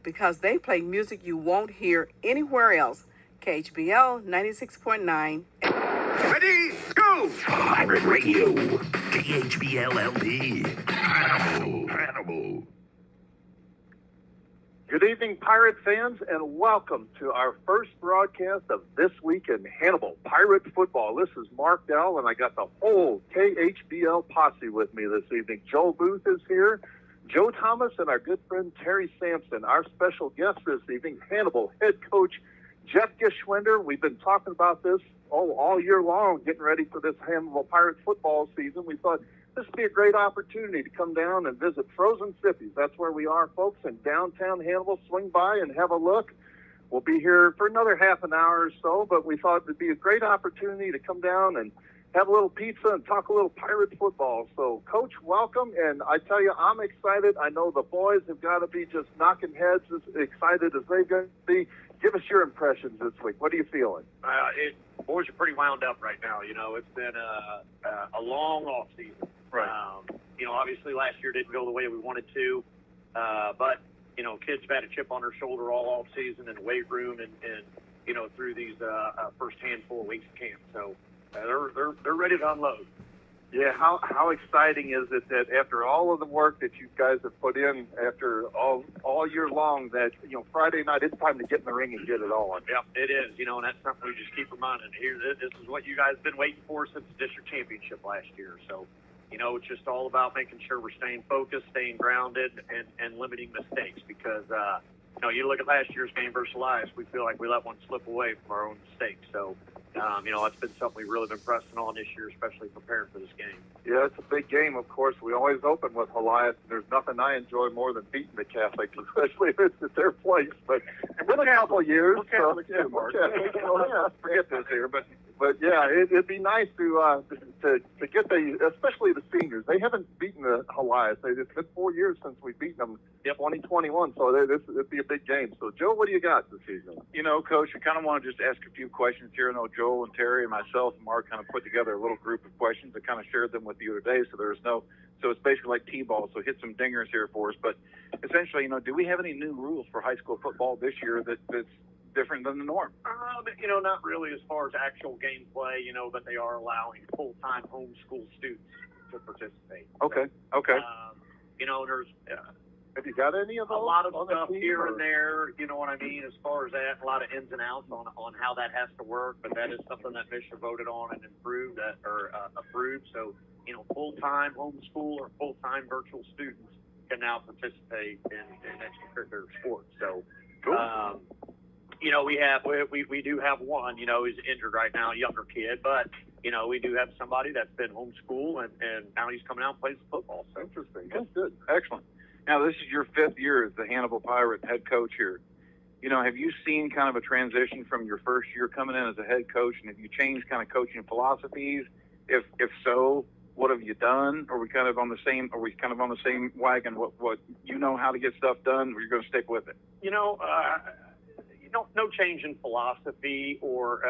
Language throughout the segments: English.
Because they play music you won't hear anywhere else. KHBL 96.9. Ready, go! Pirate Radio, KHBL LP. Animal. Good evening, Pirate fans, and welcome to our first broadcast of This Week in Hannibal Pirate Football. This is Mark Dell, and I got the whole KHBL posse with me this evening. Joel Booth is here, Joe Thomas, and our good friend Terry Sampson. Our special guest this evening, Hannibal head coach Jeff Geschwender. We've been talking about this all year long, getting ready for this Hannibal Pirate football season. We thought this would be a great opportunity to come down and visit Frozen Sippies. That's where we are, folks, in downtown Hannibal. Swing by and have a look. We'll be here for another half an hour or so, but we thought it would be a great opportunity to come down and have a little pizza and talk a little Pirate football. So, Coach, welcome, and I tell you, I'm excited. I know the boys have got to be just knocking heads as excited as they're going to be. Give us your impressions this week. What are you feeling? Boys are pretty wound up right now. You know, it's been a long off season. Right. Obviously last year didn't go the way we wanted to, but kids have had a chip on their shoulder all off season in the weight room and through these first handful of weeks of camp. So they're ready to unload. Yeah, how exciting is it that after all of the work that you guys have put in after all year long, that Friday night it's time to get in the ring and get it on. Yep, it is. And that's something we just keep reminding. Here, this is what you guys have been waiting for since the district championship last year. So, it's just all about making sure we're staying focused, staying grounded, and limiting mistakes. Because you look at last year's game versus Elias, we feel like we let one slip away from our own mistakes. So. That's been something we've really been pressing on this year, especially preparing for this game. Yeah, it's a big game, of course. We always open with Elias. There's nothing I enjoy more than beating the Catholics, especially if it's at their place. But it's been a couple of years. Catholics too, Mark. Forget this here. But yeah, it'd be nice to get especially the seniors. They haven't beaten the Elias. It's been 4 years since we've beaten them. Yep. 2021. So it'd be a big game. So Joe, what do you got this season? Coach, I kind of want to just ask a few questions here. I know Joel and Terry and myself and Mark kind of put together a little group of questions. I kind of shared them with you today. So it's basically like T-ball. So hit some dingers here for us. But essentially, do we have any new rules for high school football this year that's different than the norm? Not really as far as actual gameplay, but they are allowing full-time homeschool students to participate. Okay. There's have you got any of those? A lot of stuff here and there, you know what I mean, as far as that, a lot of ins and outs on how that has to work, but that is something that Misha voted on and approved. So, full-time homeschool or full-time virtual students can now participate in extracurricular sports. So, cool. We do have one, who's injured right now, a younger kid, but, we do have somebody that's been homeschooled and now he's coming out and plays football. So interesting. That's good. Excellent. Now, this is your 5th year as the Hannibal Pirate head coach here. Have you seen kind of a transition from your first year coming in as a head coach, and have you changed kind of coaching philosophies? If so, what have you done? Are we kind of on the same wagon? What how to get stuff done, or you're going to stick with it? No change in philosophy or,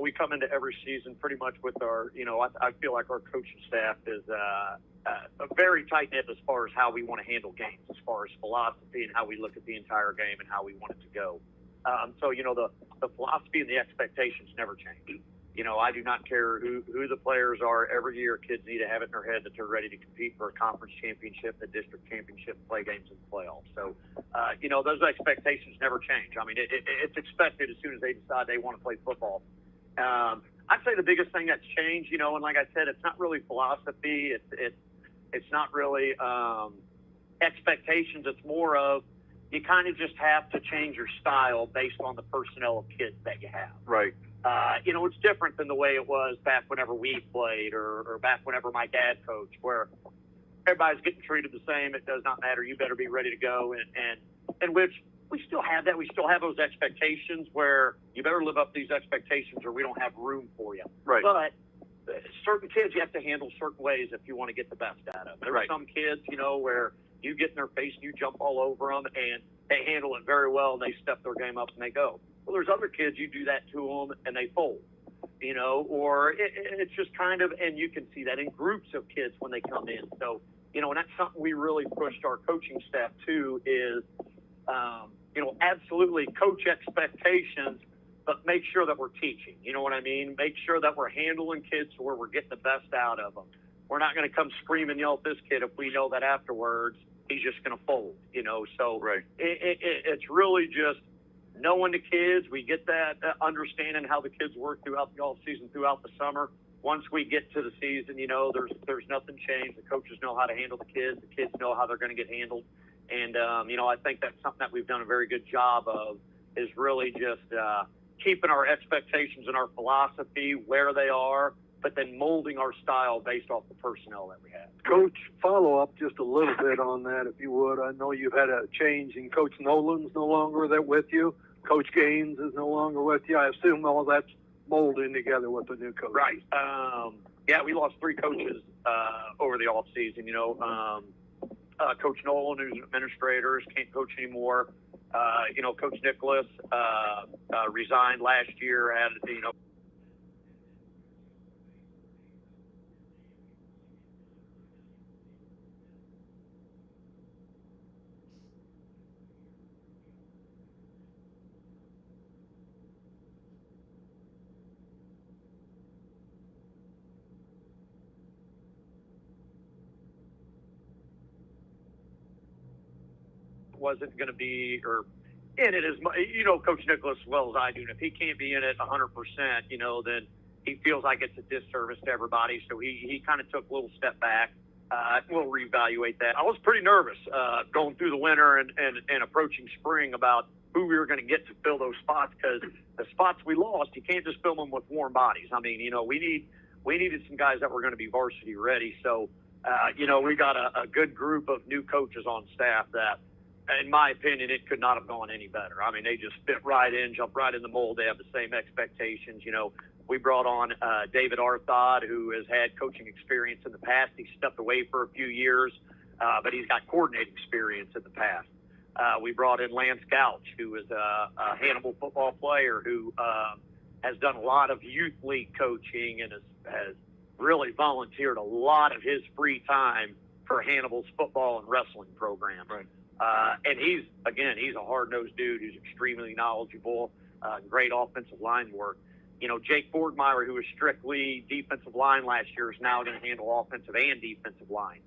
we come into every season pretty much with our, I feel like our coaching staff is very tight-knit as far as how we want to handle games, as far as philosophy and how we look at the entire game and how we want it to go. So, the philosophy and the expectations never change. I do not care who the players are. Every year, kids need to have it in their head that they're ready to compete for a conference championship, the district championship, play games, and playoffs. So, those expectations never change. I mean, it's expected as soon as they decide they want to play football. I'd say the biggest thing that's changed, and like I said, it's not really philosophy. It's not really expectations. It's more of you kind of just have to change your style based on the personnel of kids that you have. Right. It's different than the way it was back whenever we played or back whenever my dad coached, where everybody's getting treated the same. It does not matter. You better be ready to go. And which we still have that. We still have those expectations where you better live up to these expectations or we don't have room for you. Right. But certain kids you have to handle certain ways if you want to get the best out of them. There are some kids, where you get in their face and you jump all over them and they handle it very well and they step their game up and they go. Well, there's other kids, you do that to them and they fold, or it's just kind of, and you can see that in groups of kids when they come in. So, and that's something we really pushed our coaching staff to is absolutely coach expectations, but make sure that we're teaching. You know what I mean? Make sure that we're handling kids where we're getting the best out of them. We're not going to come scream and yell at this kid if we know that afterwards he's just going to fold, So Right. It's really just knowing the kids. We get that understanding how the kids work throughout the off season, throughout the summer. Once we get to the season, there's nothing changed. The coaches know how to handle the kids. The kids know how they're going to get handled. And, I think that's something that we've done a very good job of, is really just keeping our expectations and our philosophy where they are, but then molding our style based off the personnel that we have. Coach, follow up just a little bit on that, if you would. I know you've had a change, and Coach Nolan's no longer there with you. Coach Gaines is no longer with you. I assume all that's molding together with the new coach. Right. We lost 3 coaches over the off season. Coach Nolan, who's an administrator, can't coach anymore. Coach Nicholas resigned last year. Wasn't going to be or in it as much, Coach Nicholas as well as I do. And if he can't be in it 100%, then he feels like it's a disservice to everybody. So he kind of took a little step back. We'll reevaluate that. I was pretty nervous going through the winter and approaching spring about who we were going to get to fill those spots, because the spots we lost, you can't just fill them with warm bodies. I mean, we needed some guys that were going to be varsity ready. So, we got a good group of new coaches on staff that, in my opinion, it could not have gone any better. I mean, they just fit right in, jumped right in the mold. They have the same expectations. We brought on David Arthod, who has had coaching experience in the past. He stepped away for a few years, but he's got coordinating experience in the past. We brought in Lance Gouch, who is a Hannibal football player who has done a lot of youth league coaching and has really volunteered a lot of his free time for Hannibal's football and wrestling program. Right. And he's a hard-nosed dude who's extremely knowledgeable, great offensive line work. Jake Borgmeyer, who was strictly defensive line last year, is now going to handle offensive and defensive line.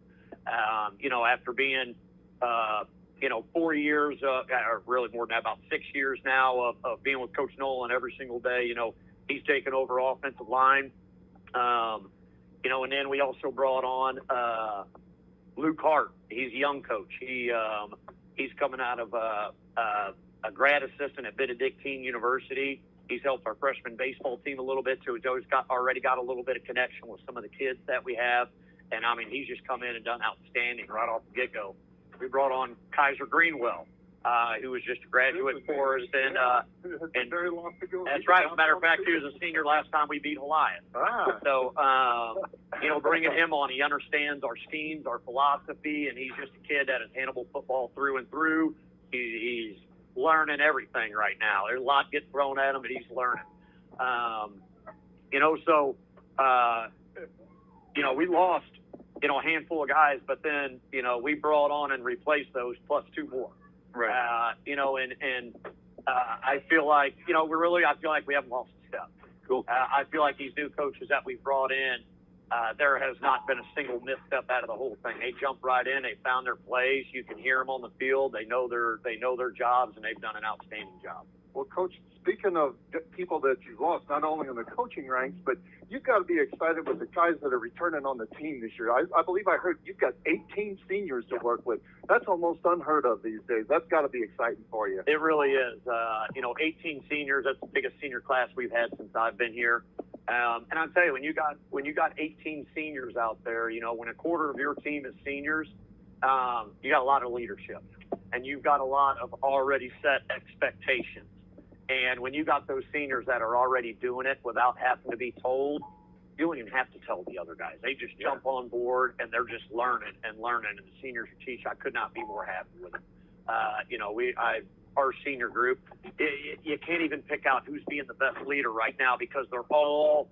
After being, 4 years, or really more than that, about 6 years now of being with Coach Nolan every single day, he's taken over offensive line. And then we also brought on Luke Hart. He's a young coach. He's coming out of a grad assistant at Benedictine University. He's helped our freshman baseball team a little bit, so he's already got a little bit of connection with some of the kids that we have. And, he's just come in and done outstanding right off the get-go. We brought on Kaiser Greenwell, who was just a graduate for us. And that's right. As a matter of fact, he was a senior last time we beat Hawaiian. So, bringing him on, he understands our schemes, our philosophy, and he's just a kid that is Hannibal football through and through. He's learning everything right now. There's a lot getting thrown at him, but he's learning. We lost, a handful of guys, but then, we brought on and replaced those plus 2 more. Right. I feel like, I feel like we haven't lost a step. Cool. I feel like these new coaches that we brought in, there has not been a single misstep out of the whole thing. They jumped right in. They found their plays. You can hear them on the field. They know their jobs, and they've done an outstanding job. Well, Coach, speaking of people that you've lost, not only in the coaching ranks, but you've got to be excited with the guys that are returning on the team this year. I believe I heard you've got 18 seniors to work with. That's almost unheard of these days. That's got to be exciting for you. It really is. 18 seniors, that's the biggest senior class we've had since I've been here. And I'll tell you, when you got 18 seniors out there, when a quarter of your team is seniors, you got a lot of leadership, and you've got a lot of already set expectations. And when you got those seniors that are already doing it without having to be told, you don't even have to tell the other guys. They just jump on board, and they're just learning. And the seniors who teach, I could not be more happy with them. Our senior group, you can't even pick out who's being the best leader right now, because they're all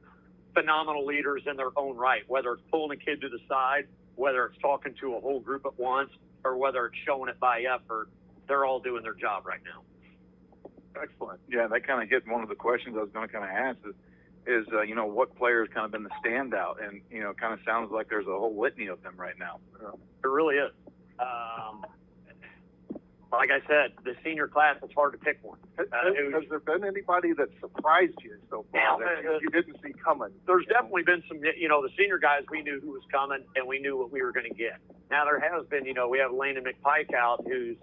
phenomenal leaders in their own right, whether it's pulling a kid to the side, whether it's talking to a whole group at once, or whether it's showing it by effort. they're all doing their job right now. Excellent. Yeah, that kind of hit one of the questions I was going to kind of ask is what player has kind of been the standout? And, it kind of sounds like there's a whole litany of them right now. It really is. Like I said, the senior class, it's hard to pick one. Has there been anybody that surprised you so far that you didn't see coming? There's definitely been some, the senior guys, we knew who was coming and we knew what we were going to get. Now there has been, we have Landon McPike out who's,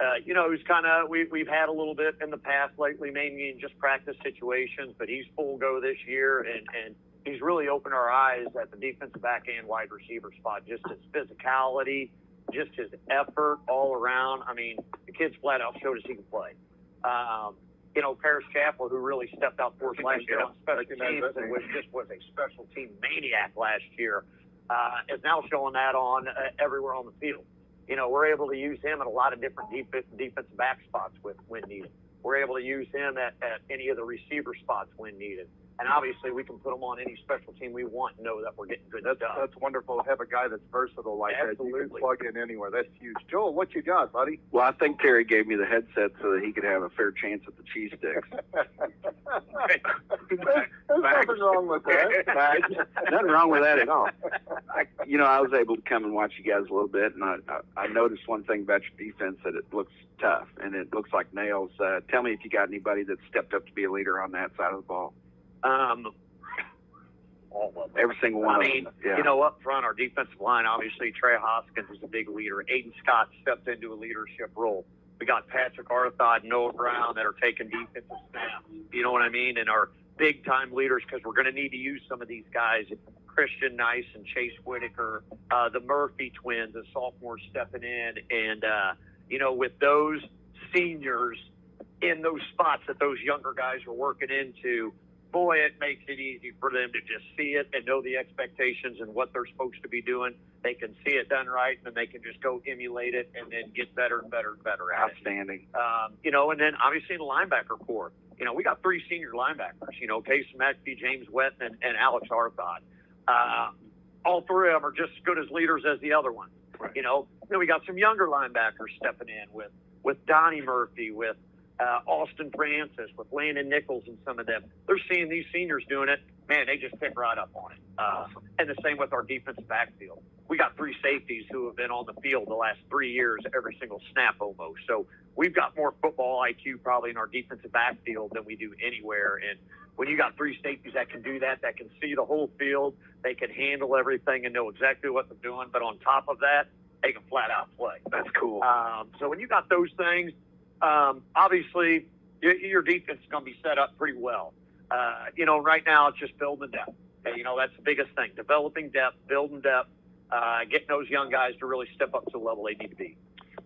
who's kind of, we've had a little bit in the past lately, mainly in just practice situations, but he's full go this year and he's really opened our eyes at the defensive back and wide receiver spot, just his physicality, just his effort all around. I mean, the kid's flat out showed us he can play. Paris Chappell, who really stepped out for us last year on special teams and was a special team maniac last year, is now showing that on everywhere on the field. We're able to use him at a lot of different defensive back spots when needed. We're able to use him at any of the receiver spots when needed. And obviously, we can put them on any special team we want and know that we're getting good stuff. That's wonderful to have a guy that's versatile like Absolutely. that. You can plug in anywhere. That's huge. Joel, what you got, buddy? Well, I think Terry gave me the headset so that he could have a fair chance at the cheese sticks. There's nothing wrong with that. Nothing wrong with that at all. I was able to come and watch you guys a little bit, and I noticed one thing about your defense, that it looks tough, and it looks like nails. Tell me if you got anybody that stepped up to be a leader on that side of the ball. All of them. Every single one of them. Yeah. Up front, our defensive line, obviously, Trey Hoskins is a big leader. Aiden Scott stepped into a leadership role. We got Patrick Arthod, Noah Brown that are taking defensive snaps. You know what I mean? And our big-time leaders, because we're going to need to use some of these guys. Christian Nice and Chase Whitaker, the Murphy twins, the sophomores stepping in. And, with those seniors in those spots that those younger guys are working into, boy, it makes it easy for them to just see it and know the expectations and what they're supposed to be doing. They can see it done right, and then they can just go emulate it and then get better and better and better at Outstanding. it. And then obviously in the linebacker core, we got 3 senior linebackers, Case McPhee, James Wetton, and Alex Arthod. All 3 of them are just as good as leaders as the other one. Right. Then we got some younger linebackers stepping in with Donnie Murphy, with Austin Francis, with Landon Nichols, and some of them. They're seeing these seniors doing it. Man, they just pick right up on it. And the same with our defensive backfield. We got 3 safeties who have been on the field the last 3 years, every single snap almost. So we've got more football IQ probably in our defensive backfield than we do anywhere. And when you got 3 safeties that can do that can see the whole field, they can handle everything and know exactly what they're doing. But on top of that, they can flat out play. That's cool. So when you got those things, obviously your defense is going to be set up pretty well. Right now it's just building depth. That's the biggest thing. Developing depth, building depth, getting those young guys to really step up to the level they need to be.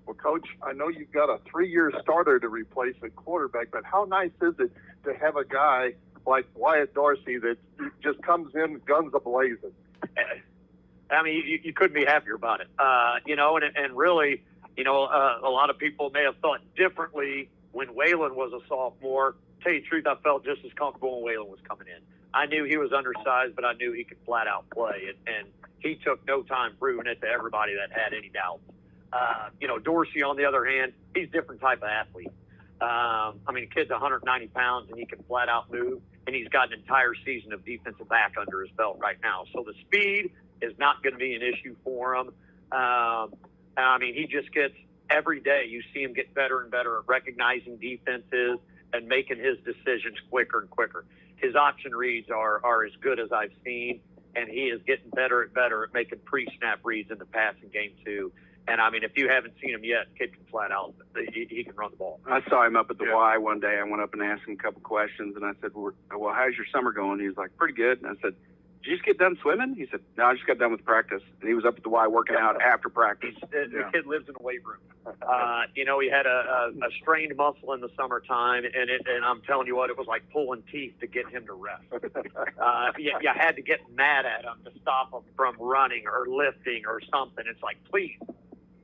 Well, Coach, I know you've got a 3-year starter to replace a quarterback, but how nice is it to have a guy like Wyatt Dorsey that just comes in guns a-blazing? I mean, you couldn't be happier about it. And really, a lot of people may have thought differently when Waylon was a sophomore. Tell you the truth, I felt just as comfortable when Waylon was coming in. I knew he was undersized, but I knew he could flat out play. And he took no time proving it to everybody that had any doubts. Dorsey, on the other hand, he's a different type of athlete. The kid's 190 pounds, and he can flat out move. And he's got an entire season of defensive back under his belt right now. So the speed is not going to be an issue for him. He just gets, every day you see him get better and better at recognizing defenses and making his decisions quicker and quicker. His option reads are as good as I've seen, and he is getting better and better at making pre-snap reads in the passing game too. And if you haven't seen him yet, kid can flat out, he can run the ball. I saw him up at the Y one day. I went up and asked him a couple questions, and I said, well, how's your summer going? He was like, pretty good. And I said, did you just get done swimming? He said, no, I just got done with practice. And he was up at the Y working out after practice. The kid lives in a weight room. He had a strained muscle in the summertime, and I'm telling you what, it was like pulling teeth to get him to rest. You had to get mad at him to stop him from running or lifting or something. It's like, please,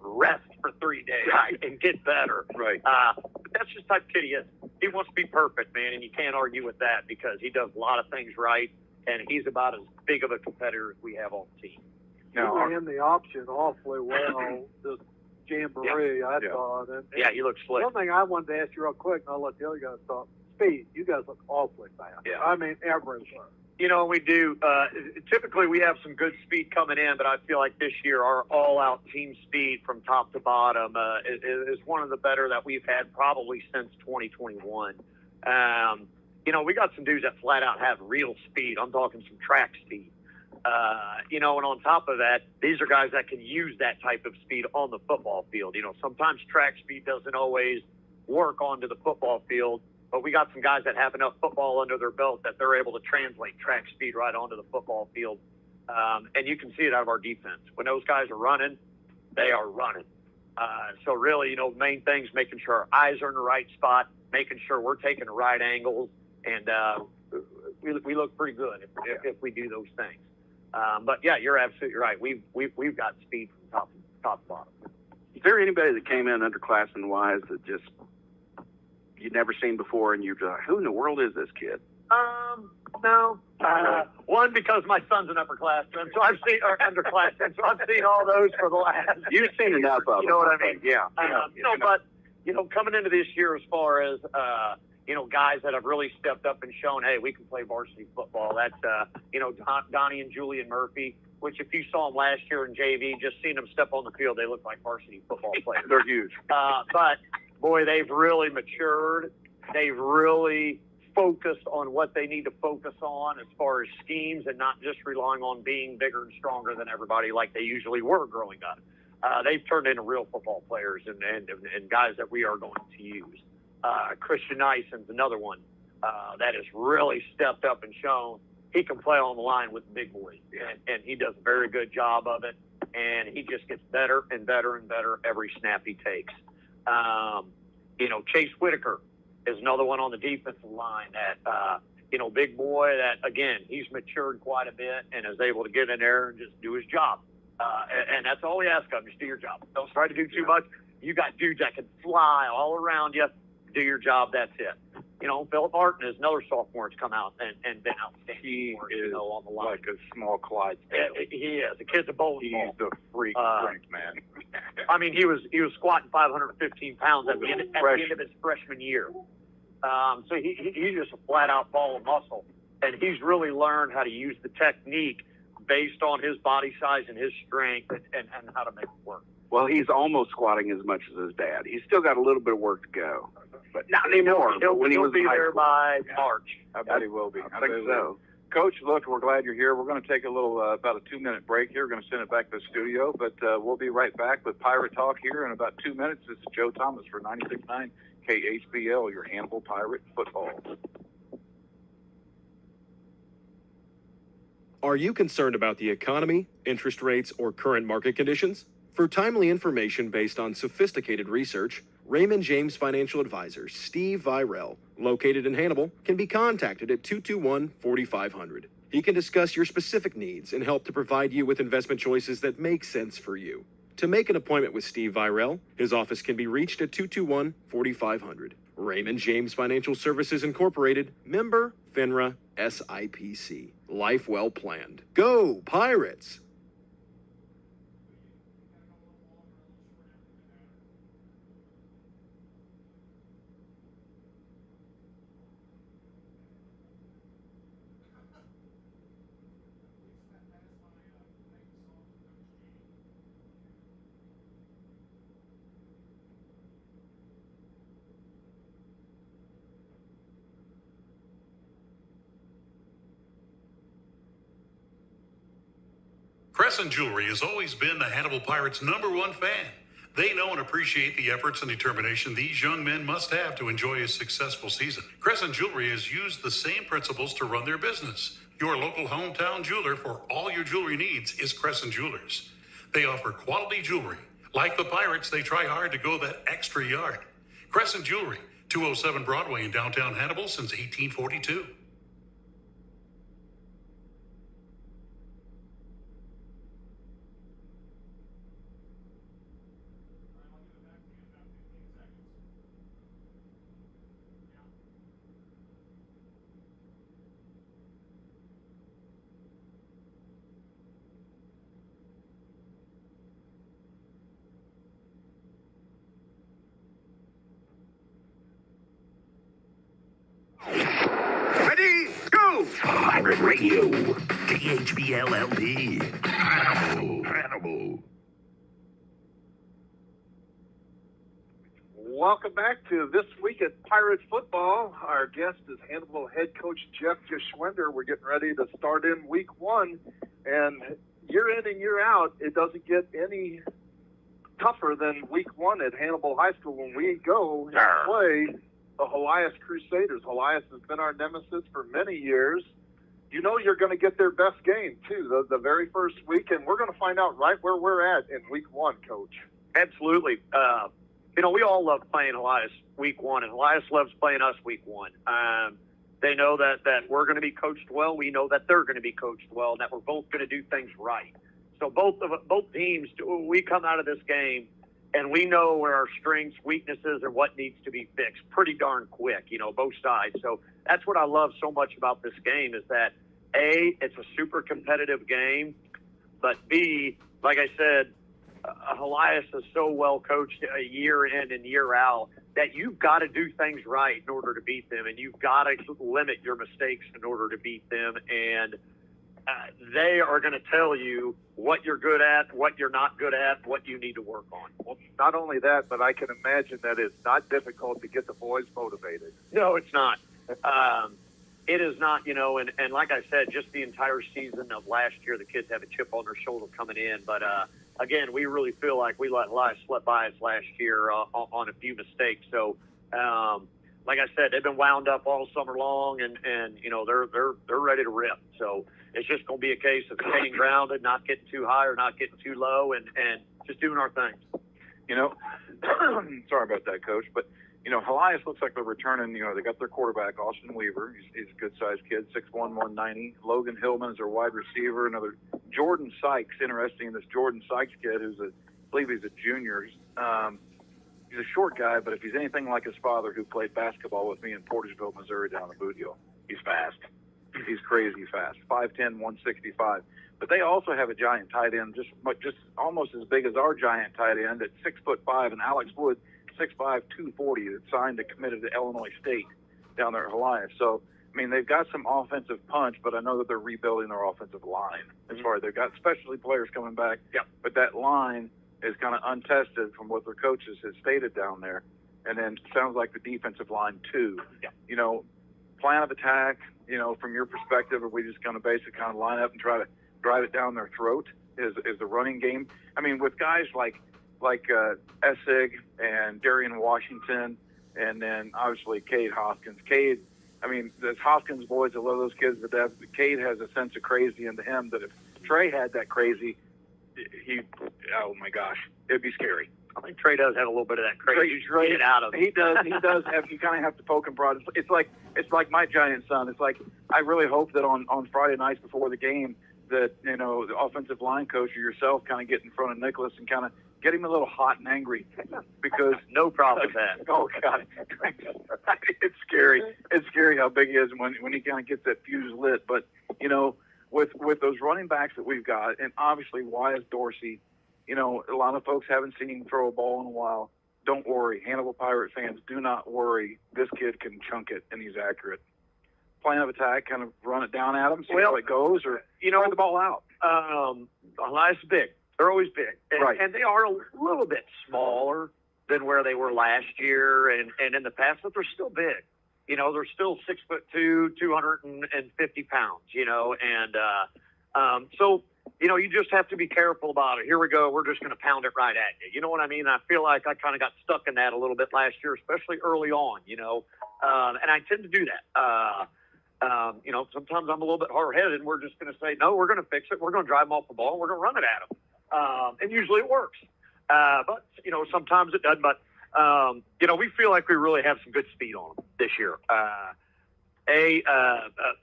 rest for 3 days and get better. Right. But that's just the type of kid he is. He wants to be perfect, man, and you can't argue with that because he does a lot of things right. And he's about as big of a competitor as we have on the team. Now, ran the option awfully well this jamboree, I Yeah. thought. And Yeah, he looks slick. one thing I wanted to ask you real quick, and I'll let the other guys talk. Speed, you guys look awfully fast. Yeah. I mean, everything. You know, we do. Typically, we have some good speed coming in, but I feel like this year our all-out team speed from top to bottom is one of the better that we've had probably since 2021. You know, we got some dudes that flat out have real speed. I'm talking some track speed. You know, and on top of that, these are guys that can use that type of speed on the football field. You know, sometimes track speed doesn't always work onto the football field, but we got some guys that have enough football under their belt that they're able to translate track speed right onto the football field. And you can see it out of our defense. When those guys are running, they are running. So really, you know, the main thing is making sure our eyes are in the right spot, making sure we're taking the right angles, and we look pretty good if we do those things. But yeah, you're absolutely right. We've got speed from top to bottom. Is there anybody that came in underclassmen wise that just you'd never seen before, and you're like, who in the world is this kid? No. One, because my son's an upperclassman, so I've seen, or underclassman, so I've seen all those for the last. You've seen enough of them. You know what I mean? Yeah. You know, but you know, coming into this year, as far as you know, guys that have really stepped up and shown, hey, we can play varsity football. That's you know, Donnie and Julian Murphy. Which, if you saw them last year in JV, just seeing them step on the field, they look like varsity football players. They're huge. But boy, they've really matured. They've really focused on what they need to focus on as far as schemes, and not just relying on being bigger and stronger than everybody like they usually were growing up. They've turned into real football players and guys that we are going to use. Christian Nison's another one that has really stepped up and shown he can play on the line with the big boys, and he does a very good job of it, and he just gets better and better and better every snap he takes. You know, Chase Whitaker is another one on the defensive line that, you know, big boy that, again, he's matured quite a bit and is able to get in there and just do his job. And that's all we ask of him, just do your job. Don't try to do too much. You got dudes that can fly all around you. Do your job, that's it. You know, Philip Martin is another sophomore that's come out and been outstanding. He for us, is you know, on the line. like a small Clydesdale. He is. The kid's a bowling He's ball. the freak strength, man. I mean, he was squatting 515 pounds at the end of his freshman year. So he's just a flat out ball of muscle, and he's really learned how to use the technique based on his body size and his strength and how to make it work. Well, he's almost squatting as much as his dad. He's still got a little bit of work to go, but not anymore. He'll be there by March. I bet he will be. I think so. Coach, look, we're glad you're here. We're going to take a little, about a 2-minute break here. We're going to send it back to the studio, but we'll be right back with Pirate Talk here in about 2 minutes. This is Joe Thomas for 96.9 KHBL, your Hannibal Pirate football. Are you concerned about the economy, interest rates, or current market conditions? For timely information based on sophisticated research, Raymond James Financial Advisor Steve Virel, located in Hannibal, can be contacted at 221-4500. He can discuss your specific needs and help to provide you with investment choices that make sense for you. To make an appointment with Steve Virel, his office can be reached at 221-4500. Raymond James Financial Services Incorporated, member FINRA SIPC. Life well planned. Go Pirates! Crescent Jewelry has always been the Hannibal Pirates' #1 fan. They know and appreciate the efforts and determination these young men must have to enjoy a successful season. Crescent Jewelry has used the same principles to run their business. Your local hometown jeweler for all your jewelry needs is Crescent Jewelers. They offer quality jewelry. Like the Pirates, they try hard to go that extra yard. Crescent Jewelry, 207 Broadway in downtown Hannibal since 1842. Pirate Radio. KHBL LP. Hannibal. Welcome back to This Week at Pirate Football. Our guest is Hannibal head coach Jeff Geschwender. We're getting ready to start in week 1. And year in and year out, it doesn't get any tougher than week 1 at Hannibal High School when we go and play the Helias Crusaders. Helias has been our nemesis for many years. You know you're going to get their best game, too, the very first week. And we're going to find out right where we're at in week 1, Coach. Absolutely. You know, we all love playing Helias week 1, and Helias loves playing us week 1. They know that we're going to be coached well. We know that they're going to be coached well, and that we're both going to do things right. So both teams, we come out of this game, and we know where our strengths, weaknesses, and what needs to be fixed pretty darn quick, you know, both sides. So that's what I love so much about this game is that, A, it's a super competitive game, but B, like I said, Helias is so well coached year in and year out that you've got to do things right in order to beat them, and you've got to limit your mistakes in order to beat them. And they are going to tell you what you're good at, what you're not good at, what you need to work on. Well, not only that, but I can imagine that it's not difficult to get the boys motivated. No, it's not. It is not, you know, and like I said, just the entire season of last year, the kids have a chip on their shoulder coming in, but again, we really feel like we let life slip by us last year on a few mistakes. So, like I said, they've been wound up all summer long, and you know they're ready to rip. So it's just going to be a case of staying grounded, not getting too high or not getting too low, and just doing our thing. You know, sorry about that, Coach, but you know, Helias looks like they're returning. You know, they got their quarterback, Austin Weaver. He's a good-sized kid, 6'1", 190. Logan Hillman is their wide receiver. Another Jordan Sykes. Interesting, this Jordan Sykes kid, I believe he's a junior. He's a short guy, but if he's anything like his father, who played basketball with me in Porterville, Missouri, down in Boot Hill, he's fast. He's crazy fast. 5'10", 165. But they also have a giant tight end, just almost as big as our giant tight end at 6'5", and Alex Wood, 6'5", 240, that signed and committed to Illinois State down there at Helias. So, I mean, they've got some offensive punch, but I know that they're rebuilding their offensive line. As far as they've got specialty players coming back, but that line is kind of untested from what their coaches have stated down there. And then it sounds like the defensive line, too. You know, plan of attack, you know, from your perspective, are we just going to basically kind of line up and try to drive it down their throat? Is the running game? I mean, with guys like Essig and Darian Washington, and then obviously Cade Hoskins. Cade, I mean, those Hoskins boys, I love those kids to death. Cade has a sense of crazy into him that if Trey had that crazy, oh my gosh, it'd be scary. I think Trey does have a little bit of that crazy. Trey, get out of it. He does have. You kind of have to poke and prod. It's like my giant son. It's like I really hope that on Friday nights before the game that, you know, the offensive line coach or yourself kind of get in front of Nicholas and kind of get him a little hot and angry, because no problem with that. Oh God, it's scary. It's scary how big he is when he kind of gets that fuse lit. But you know, with those running backs that we've got, and obviously Wyatt Dorsey, you know, a lot of folks haven't seen him throw a ball in a while. Don't worry, Hannibal Pirate fans, do not worry. This kid can chunk it, and he's accurate. Plan of attack, kind of run it down at him, see how it goes, or you know, the ball out. Life's big. They're always big, and they are a little bit smaller than where they were last year and in the past, but they're still big. You know, they're still 6'2", 250 pounds. You know, and so you know, you just have to be careful about it. Here we go. We're just going to pound it right at you. You know what I mean? I feel like I kind of got stuck in that a little bit last year, especially early on. You know, and I tend to do that. You know, sometimes I'm a little bit hard-headed, and we're just going to say, no, we're going to fix it. We're going to drive them off the ball, and we're going to run it at them. And usually it works. But, you know, sometimes it doesn't. But, you know, we feel like we really have some good speed on them this year.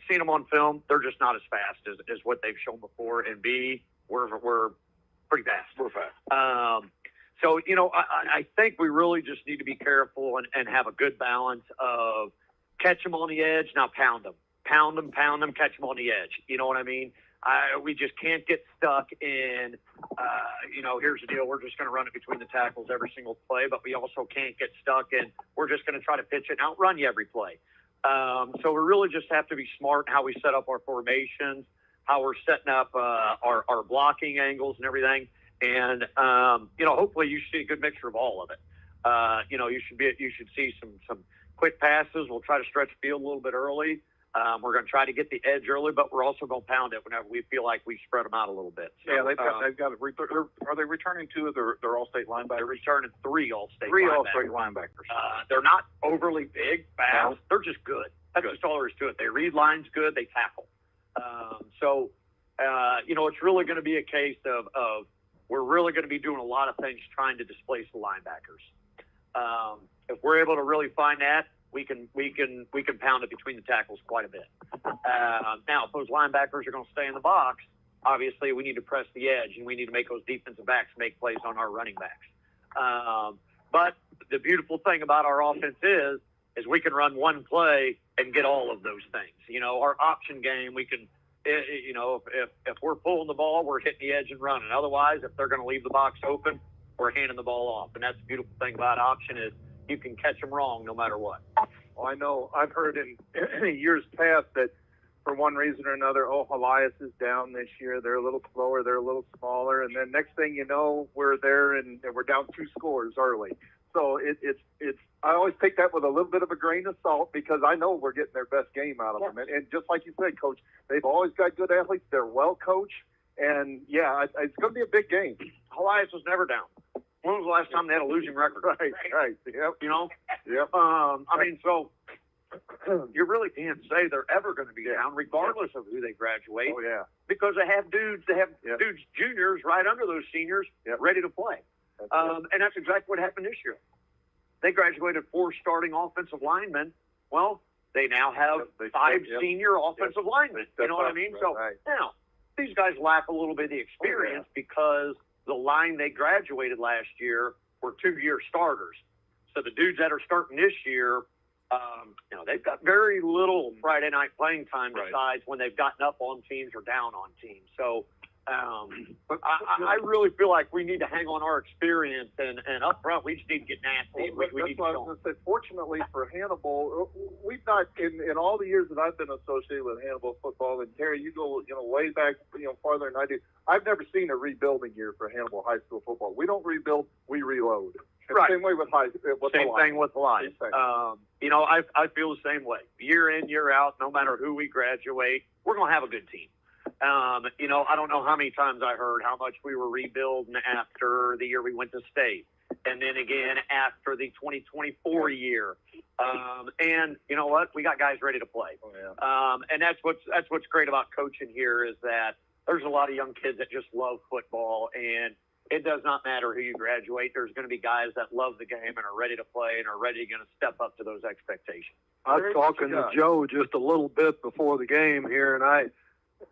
Seeing them on film, they're just not as fast as what they've shown before. And B, we're pretty fast. We're fast. So, you know, I think we really just need to be careful and have a good balance of catch them on the edge, now pound them. Pound them, catch them on the edge. You know what I mean? We just can't get stuck in, you know, here's the deal. We're just going to run it between the tackles every single play, but we also can't get stuck in, we're just going to try to pitch it and outrun you every play. So we really just have to be smart in how we set up our formations, how we're setting up our blocking angles and everything. And hopefully you see a good mixture of all of it. You should see some quick passes. We'll try to stretch the field a little bit early. We're going to try to get the edge early, but we're also going to pound it whenever we feel like we spread them out a little bit. So, yeah, they've got. Are they returning two of their All-State linebackers? They're returning three All-State linebackers. They're not overly big, fast. No. They're just good. That's just all there is to it. They read lines good. They tackle. It's really going to be a case of we're really going to be doing a lot of things trying to displace the linebackers. If we're able to really find that, we can pound it between the tackles quite a bit. Now, if those linebackers are going to stay in the box, obviously we need to press the edge and we need to make those defensive backs make plays on our running backs. But the beautiful thing about our offense is we can run one play and get all of those things. Our option game, we can, if we're pulling the ball, we're hitting the edge and running. Otherwise, if they're going to leave the box open, we're handing the ball off. And that's the beautiful thing about option is you can catch them wrong no matter what. Well, I know I've heard in years past that for one reason or another, Elias is down this year. They're a little slower. They're a little smaller. And then next thing you know, we're there and we're down 2 scores early. So it's I always take that with a little bit of a grain of salt because I know we're getting their best game out of them. And just like you said, Coach, they've always got good athletes. They're well coached. And, yeah, it's going to be a big game. Elias was never down. When was the last time they had a losing record? Right. Yep. Yep. So you really can't say they're ever going to be down, regardless of who they graduate. Oh, yeah. Because they have dudes, juniors right under those seniors ready to play. And that's exactly what happened this year. They graduated 4 starting offensive linemen. Well, they now have 5 senior offensive linemen. You know what I mean? Now, these guys lack a little bit of the experience because the line they graduated last year were 2-year starters. So the dudes that are starting this year, they've got very little Friday night playing time besides when they've gotten up on teams or down on teams. So I really feel like we need to hang on our experience and up front, we just need to get nasty. We need to I was going to say, fortunately for Hannibal, we've not, in all the years that I've been associated with Hannibal football, and Terry, you go, way back, farther than I do, I've never seen a rebuilding year for Hannibal high school football. We don't rebuild, we reload. Same way with same thing with life. I feel the same way. Year in, year out, no matter who we graduate, we're going to have a good team. I don't know how many times I heard how much we were rebuilding after the year we went to state, and then again after the 2024 year. And you know what? We got guys ready to play. And that's what's great about coaching here is that there's a lot of young kids that just love football, and it does not matter who you graduate. There's going to be guys that love the game and are ready to play and are ready to step up to those expectations. I was talking to Joe just a little bit before the game here, and I,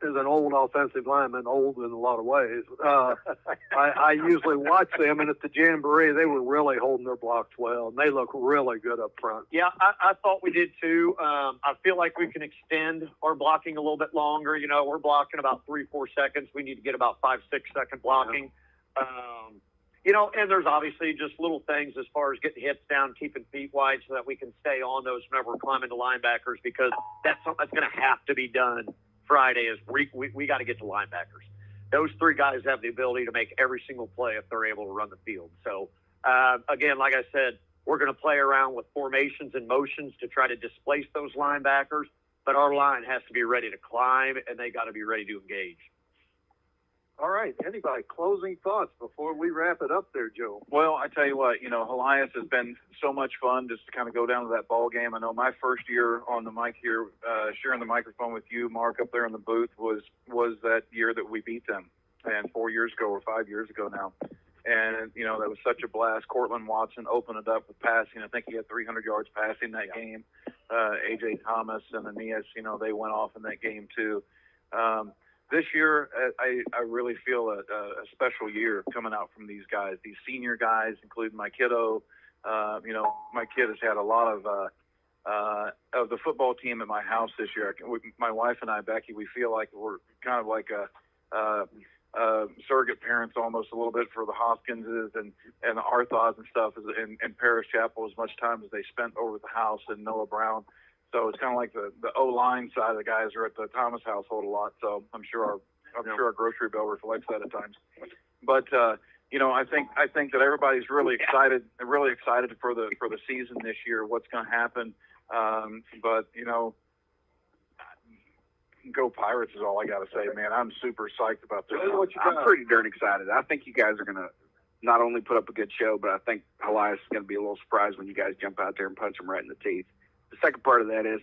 as an old offensive lineman, old in a lot of ways, I usually watch them, and at the Jamboree, they were really holding their blocks well, and they look really good up front. Yeah, I thought we did too. I feel like we can extend our blocking a little bit longer. We're blocking about 3-4 seconds. We need to get about 5-6 second blocking. And there's obviously just little things as far as getting hips down, keeping feet wide so that we can stay on those whenever we're climbing to linebackers, because that's something that's going to have to be done Friday is we got to get to linebackers. Those 3 guys have the ability to make every single play if they're able to run the field. So, again, like I said, we're going to play around with formations and motions to try to displace those linebackers, but our line has to be ready to climb, and they got to be ready to engage. All right. Anybody, closing thoughts before we wrap it up there, Joe? Well, I tell you what, Elias has been so much fun just to kind of go down to that ball game. I know my first year on the mic here, sharing the microphone with you, Mark, up there in the booth was that year that we beat them, and 4 years ago or 5 years ago now. And, that was such a blast. Cortland Watson opened it up with passing. I think he had 300 yards passing that game. A.J. Thomas and Aeneas, they went off in that game too. This year, I really feel a special year coming out from these guys, these senior guys, including my kiddo. My kid has had a lot of the football team at my house this year. My wife and I, Becky, we feel like we're kind of like surrogate parents almost a little bit for the Hopkinses and the Arthurs and stuff in Parish Chapel, as much time as they spent over at the house, and Noah Brown. So it's kind of like the O-line side of the guys are at the Thomas household a lot. So I'm sure our grocery bill reflects that at times. But I think that everybody's really excited for the season this year. What's going to happen? But go Pirates is all I got to say, man. I'm super psyched about this. I'm pretty darn excited. I think you guys are going to not only put up a good show, but I think Elias is going to be a little surprised when you guys jump out there and punch him right in the teeth. The second part of that is,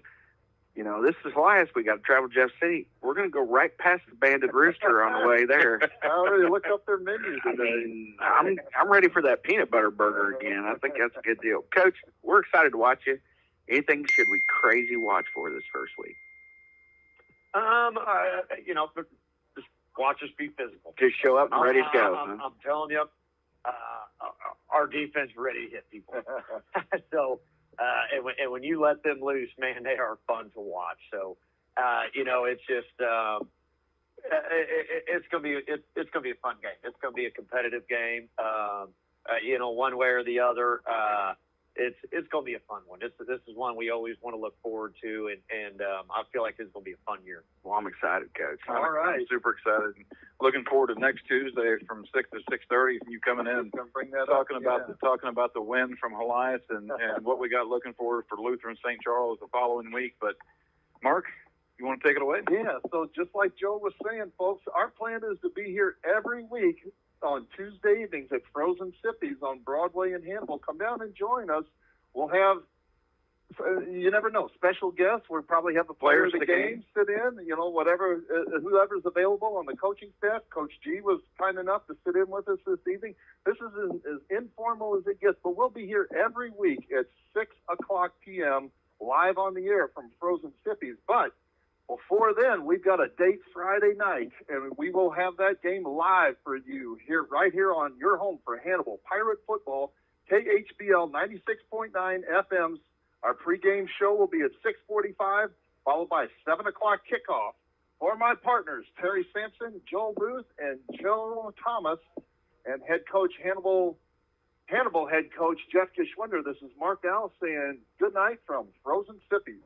this is Elias. We got to travel to Jeff City. We're going to go right past the Banded Rooster on the way there. I already looked up their menu today. I'm ready for that peanut butter burger again. I think that's a good deal. Coach, we're excited to watch you. Anything should we crazy watch for this first week? Just watch us be physical. Just show up and ready to go. I'm telling you, our defense ready to hit people. So, and when you let them loose, man, they are fun to watch. So, it's just it's gonna be a fun game. It's gonna be a competitive game. One way or the other. It's going to be a fun one. This is one we always want to look forward to, and I feel like this is going to be a fun year. Well, I'm excited, Coach. All right. I'm super excited. Looking forward to next Tuesday from 6 to 6:30. You coming in, talking about the win from Elias and what we got looking forward for Lutheran St. Charles the following week. But Mark, you want to take it away? Yeah. So just like Joe was saying, folks, our plan is to be here every week on Tuesday evenings at Frozen Sippies on Broadway in Hannibal. Come down and join us. We'll have, you never know, special guests. We'll probably have the players of the game sit in, whoever's available on the coaching staff. Coach G was kind enough to sit in with us this evening. This is as informal as it gets, but we'll be here every week at 6 o'clock p.m. live on the air from Frozen Sippies. But before then, we've got a date Friday night, and we will have that game live for you right here on your home for Hannibal Pirate Football, KHBL 96.9 FM's. Our pregame show will be at 6:45, followed by a 7 o'clock kickoff. For my partners, Terry Sampson, Joel Booth, and Joe Thomas, and head coach Hannibal head coach Jeff Kishwinder, this is Mark Dow saying good night from Frozen Sippies.